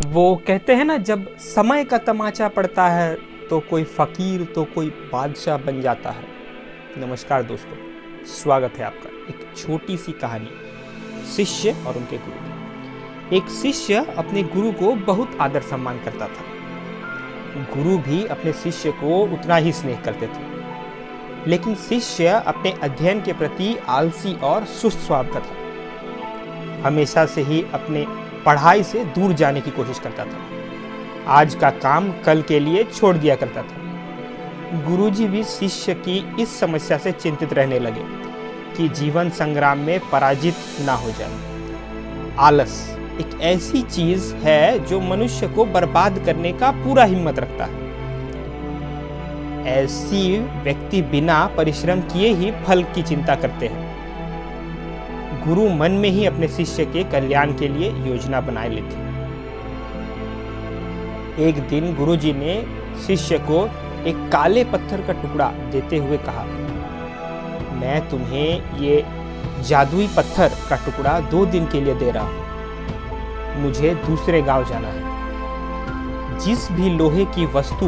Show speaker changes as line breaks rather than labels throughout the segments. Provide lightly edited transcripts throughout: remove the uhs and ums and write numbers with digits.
वो कहते हैं ना, जब समय का तमाचा पड़ता है तो कोई फकीर तो कोई बादशाह बन जाता है। नमस्कार दोस्तों, स्वागत है आपका एक छोटी सी कहानी, शिष्य और उनके गुरु। एक शिष्य अपने गुरु को बहुत आदर सम्मान करता था। गुरु भी अपने शिष्य को उतना ही स्नेह करते थे, लेकिन शिष्य अपने अध्ययन के प्रति आलसी और सुस्त स्वभाव का था। हमेशा से ही अपने पढ़ाई से दूर जाने की कोशिश करता था। आज का काम कल के लिए छोड़ दिया करता था। गुरुजी भी शिष्य की इस समस्या से चिंतित रहने लगे कि जीवन संग्राम में पराजित ना हो जाए। आलस एक ऐसी चीज है जो मनुष्य को बर्बाद करने का पूरा हिम्मत रखता है। ऐसी व्यक्ति बिना परिश्रम किए ही फल की चिंता करते हैं। गुरु मन में ही अपने शिष्य के कल्याण के लिए योजना बनाए लेते। एक दिन गुरुजी ने शिष्य को एक काले पत्थर का टुकड़ा देते हुए कहा, मैं तुम्हें ये जादुई पत्थर का टुकड़ा 2 दिन के लिए दे रहा हूं। मुझे दूसरे गांव जाना है। जिस भी लोहे की वस्तु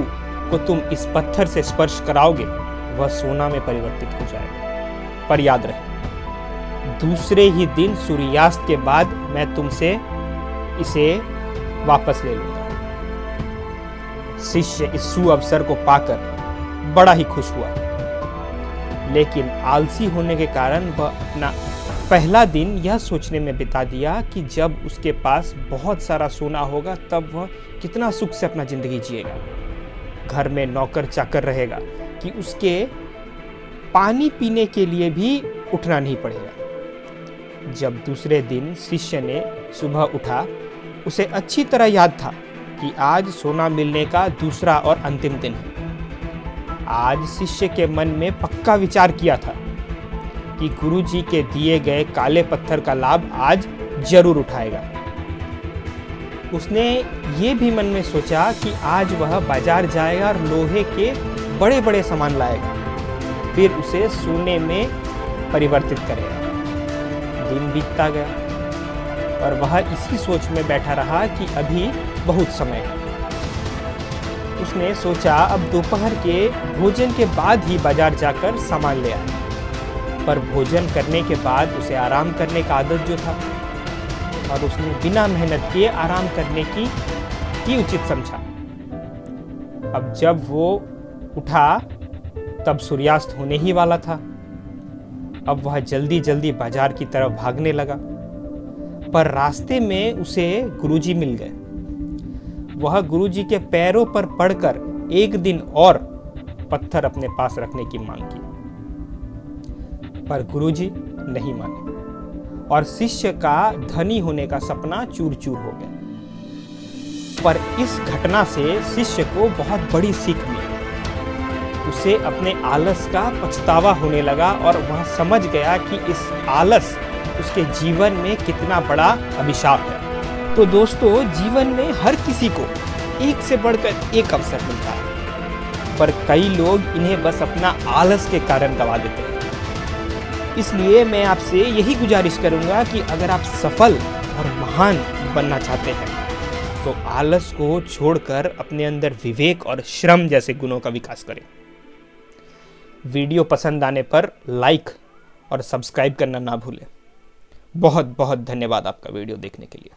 को तुम इस पत्थर से स्पर्श कराओगे वह सोना में परिवर्तित हो जाएगा। पर याद रहे, दूसरे ही दिन सूर्यास्त के बाद मैं तुमसे इसे वापस ले लूंगा। शिष्य इस सुअवसर को पाकर बड़ा ही खुश हुआ, लेकिन आलसी होने के कारण वह अपना पहला दिन यह सोचने में बिता दिया कि जब उसके पास बहुत सारा सोना होगा तब वह कितना सुख से अपना जिंदगी जिएगा। घर में नौकर चाकर रहेगा कि उसके पानी पीने के लिए भी उठना नहीं पड़ेगा। जब दूसरे दिन शिष्य ने सुबह उठा, उसे अच्छी तरह याद था कि आज सोना मिलने का दूसरा और अंतिम दिन है। आज शिष्य के मन में पक्का विचार किया था कि गुरुजी के दिए गए काले पत्थर का लाभ आज जरूर उठाएगा। उसने ये भी मन में सोचा कि आज वह बाजार जाएगा और लोहे के बड़े बड़े सामान लाएगा, फिर उसे सोने में परिवर्तित करेगा। दिन बीतता गया और वह इसी सोच में बैठा रहा कि अभी बहुत समय है। उसने सोचा अब दोपहर के भोजन के बाद ही बाजार जाकर सामान ले आए। पर भोजन करने के बाद उसे आराम करने का आदत जो था, और उसने बिना मेहनत किए आराम करने की ही उचित समझा। अब जब वो उठा तब सूर्यास्त होने ही वाला था। अब वह जल्दी जल्दी बाजार की तरफ भागने लगा, पर रास्ते में उसे गुरुजी मिल गए। वह गुरुजी के पैरों पर पड़कर एक दिन और पत्थर अपने पास रखने की मांग की, पर गुरुजी नहीं माने और शिष्य का धनी होने का सपना चूर चूर हो गया। पर इस घटना से शिष्य को बहुत बड़ी सीख मिली। उसे अपने आलस का पछतावा होने लगा और वह समझ गया कि इस आलस उसके जीवन में कितना बड़ा अभिशाप है। तो दोस्तों, जीवन में हर किसी को एक से बढ़कर एक अवसर मिलता है, पर कई लोग इन्हें बस अपना आलस के कारण गवा देते हैं। इसलिए मैं आपसे यही गुजारिश करूंगा कि अगर आप सफल और महान बनना चाहते हैं तो आलस को छोड़कर अपने अंदर विवेक और श्रम जैसे गुणों का विकास करें। वीडियो पसंद आने पर लाइक और सब्सक्राइब करना ना भूलें। बहुत बहुत धन्यवाद आपका वीडियो देखने के लिए।